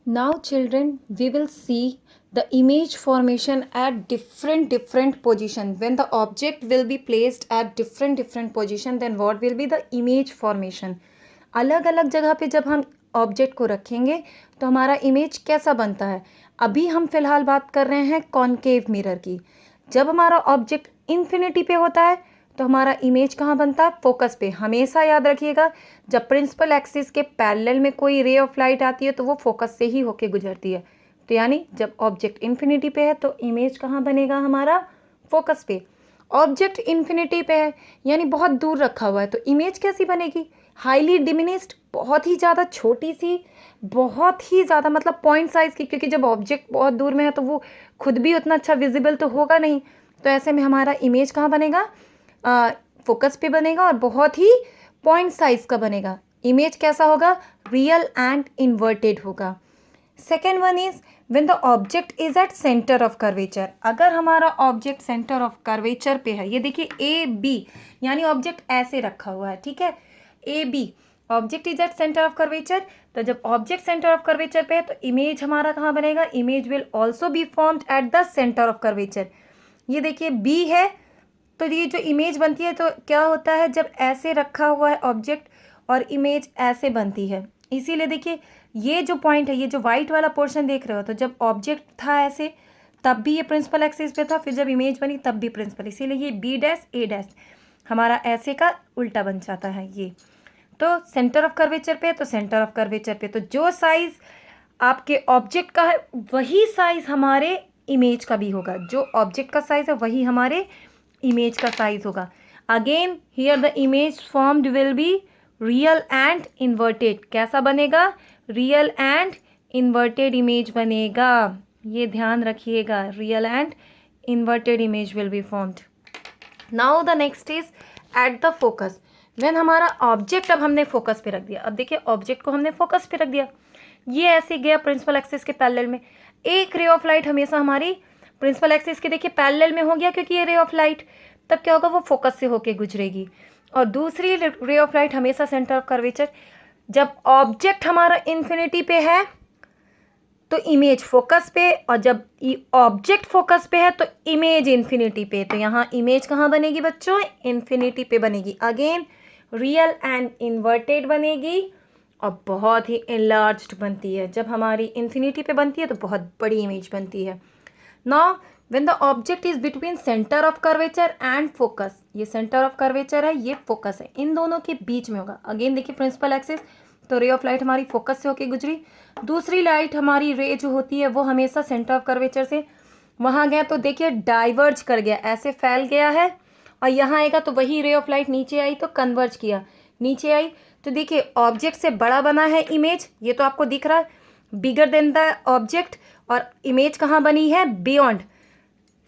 Now children, we will see the image formation at different position. When the object will be placed at different position, then what will be the image formation. अलग अलग जगह पे जब हम object को रखेंगे तो हमारा इमेज कैसा बनता है. अभी हम फिलहाल बात कर रहे हैं कॉन्केव मिरर की. जब हमारा ऑब्जेक्ट इन्फिनिटी पे होता है तो हमारा इमेज कहाँ बनता है, फोकस पे. हमेशा याद रखिएगा, जब प्रिंसिपल एक्सिस के पैरेलल में कोई रे ऑफ लाइट आती है तो वो फोकस से ही होके गुजरती है. तो यानी जब ऑब्जेक्ट इन्फिनिटी पे है तो इमेज कहाँ बनेगा, हमारा फोकस पे. ऑब्जेक्ट इन्फिनिटी पे है यानी बहुत दूर रखा हुआ है तो इमेज कैसी बनेगी, हाईली डिमिनिस्ड, बहुत ही ज़्यादा छोटी सी, बहुत ही ज़्यादा मतलब पॉइंट साइज की. क्योंकि जब ऑब्जेक्ट बहुत दूर में है तो वो खुद भी उतना अच्छा विजिबल तो होगा नहीं. तो ऐसे में हमारा इमेज कहाँ बनेगा, फोकस पे बनेगा और बहुत ही पॉइंट साइज का बनेगा. इमेज कैसा होगा, रियल एंड इन्वर्टेड होगा. Second one is when the object is at centre of curvature. अगर हमारा ऑब्जेक्ट सेंटर ऑफ कर्वेचर पे है, ये देखिए ए बी यानी ऑब्जेक्ट ऐसे रखा हुआ है, ठीक है, A B object is at centre of curvature. तो जब ऑब्जेक्ट सेंटर ऑफ कर्वेचर पे है तो इमेज हमारा कहाँ बनेगा, image will also be formed at the centre of curvature. ये देखिए बी है तो ये जो इमेज बनती है तो क्या होता है, जब ऐसे रखा हुआ है ऑब्जेक्ट और इमेज ऐसे बनती है. इसीलिए देखिए ये जो पॉइंट है, ये जो वाइट वाला पोर्शन देख रहे हो, तो जब ऑब्जेक्ट था ऐसे तब भी ये प्रिंसिपल एक्सिस पे था, फिर जब इमेज बनी तब भी प्रिंसिपल, इसीलिए ये बी डैश ए डैश हमारा ऐसे का उल्टा बन जाता है. ये तो सेंटर ऑफ कर्वेचर पे, तो सेंटर ऑफ कर्वेचर पे तो जो साइज आपके ऑब्जेक्ट का है वही साइज हमारे इमेज का भी होगा. जो ऑब्जेक्ट का साइज है वही हमारे इमेज का साइज होगा. Again here the image formed will be real and inverted. कैसा बनेगा, रियल एंड इन्वर्टेड इमेज बनेगा. ये ध्यान रखिएगा, real and inverted image will be formed. Now the next is at the focus. When हमारा object अब हमने फोकस पे रख दिया. अब देखिए ऑब्जेक्ट को हमने फोकस पे रख दिया, ये ऐसे गया प्रिंसिपल एक्सिस के पैरेलल में. एक रे ऑफ लाइट हमेशा हमारी प्रिंसिपल एक्सिस के देखिए पैरेलल में हो गया क्योंकि ये रे ऑफ लाइट, तब क्या होगा, वो फोकस से होके गुजरेगी. और दूसरी रे ऑफ लाइट हमेशा सेंटर ऑफ कर्वेचर. जब ऑब्जेक्ट हमारा इन्फिनिटी पे है तो इमेज फोकस पे, और जब ऑब्जेक्ट फोकस पे है तो इमेज इन्फिनिटी पे. तो यहाँ इमेज कहाँ बनेगी बच्चों, इन्फिनिटी पे बनेगी. अगेन रियल एंड इन्वर्टेड बनेगी और बहुत ही इनलार्ज्ड बनती है. जब हमारी इन्फिनिटी पे बनती है तो बहुत बड़ी इमेज बनती है. Now when the object is between centre of curvature and focus, ये सेंटर ऑफ कर्वेचर है, ये फोकस है, इन दोनों के बीच में होगा. अगेन देखिए प्रिंसिपल एक्सिस, तो रे ऑफ लाइट हमारी फोकस से होके गुजरी. दूसरी लाइट हमारी रे जो होती है वो हमेशा सेंटर ऑफ कर्वेचर से वहाँ गया तो देखिए डाइवर्ज कर गया, ऐसे फैल गया है, और यहाँ आएगा तो वही रे ऑफ लाइट नीचे आई तो कन्वर्ज किया, नीचे आई तो देखिए ऑब्जेक्ट से बड़ा बना है इमेज, ये तो आपको दिख रहा है, बिगर देन द ऑब्जेक्ट. और इमेज कहाँ बनी है, बियॉन्ड.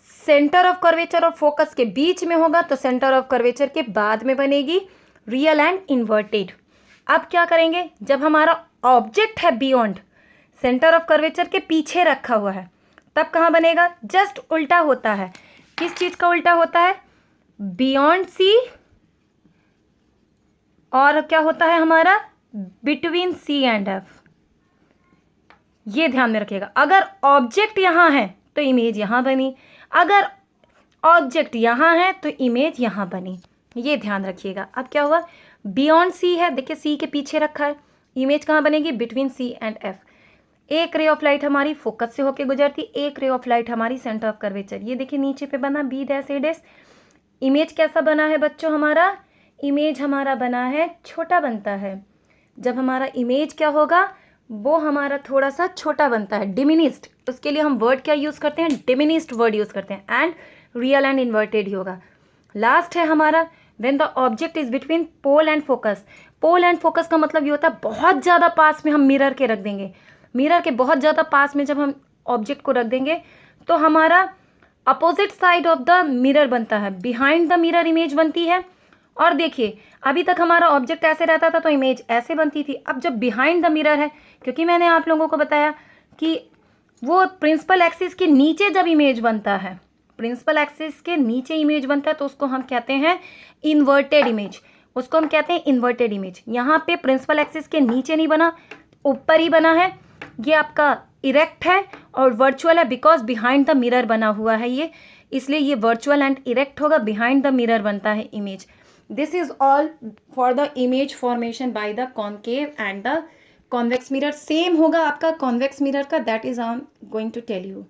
सेंटर ऑफ कर्वेचर और फोकस के बीच में होगा तो सेंटर ऑफ कर्वेचर के बाद में बनेगी रियल एंड इन्वर्टेड. अब क्या करेंगे, जब हमारा ऑब्जेक्ट है बियॉन्ड, सेंटर ऑफ कर्वेचर के पीछे रखा हुआ है, तब कहाँ बनेगा, जस्ट उल्टा होता है. किस चीज का उल्टा होता है, बियॉन्ड सी, और क्या होता है हमारा, बिटवीन सी एंड एफ. ये ध्यान में रखिएगा. अगर ऑब्जेक्ट यहाँ है तो इमेज यहाँ बनी, अगर ऑब्जेक्ट यहाँ है तो इमेज यहाँ बनी. ये ध्यान रखिएगा. अब क्या हुआ, बियॉन्ड सी है, देखिए सी के पीछे रखा है, इमेज कहाँ बनेगी, बिटवीन सी एंड एफ. एक रे ऑफ लाइट हमारी फोकस से होके गुजरती, एक रे ऑफ लाइट हमारी सेंटर ऑफ कर्वेचर. ये देखिए नीचे पे बना बी डैश ए डैश. इमेज कैसा बना है बच्चों, हमारा इमेज हमारा बना है, छोटा बनता है. जब हमारा इमेज क्या होगा, वो हमारा थोड़ा सा छोटा बनता है, डिमिनिस्ड. उसके लिए हम वर्ड क्या यूज़ करते हैं, डिमिनिस्ड वर्ड यूज़ करते हैं. एंड रियल एंड इन्वर्टेड ही होगा. लास्ट है हमारा when the object is between pole and focus. Pole and focus का मतलब ये होता है बहुत ज़्यादा पास में हम मिरर के रख देंगे. मिरर के बहुत ज़्यादा पास में जब हम ऑब्जेक्ट को रख देंगे तो हमारा opposite side of the mirror बनता है, बिहाइंड द मिरर इमेज बनती है. और देखिए अभी तक हमारा ऑब्जेक्ट ऐसे रहता था तो इमेज ऐसे बनती थी. अब जब बिहाइंड द मिरर है, क्योंकि मैंने आप लोगों को बताया कि वो प्रिंसिपल एक्सिस के नीचे जब इमेज बनता है, प्रिंसिपल एक्सिस के नीचे इमेज बनता है तो उसको हम कहते हैं इन्वर्टेड इमेज. उसको हम कहते हैं इन्वर्टेड इमेज. यहाँ पे प्रिंसिपल एक्सिस के नीचे नहीं बना, ऊपर ही बना है. ये आपका इरेक्ट है और वर्चुअल है बिकॉज बिहाइंड द मिरर बना हुआ है ये, इसलिए ये वर्चुअल एंड इरेक्ट होगा, बिहाइंड द मिरर बनता है image. This is all for the image formation by the concave and the convex mirror. Same होगा आपका कॉन्वेक्स मिरर का, that is I am going to tell you.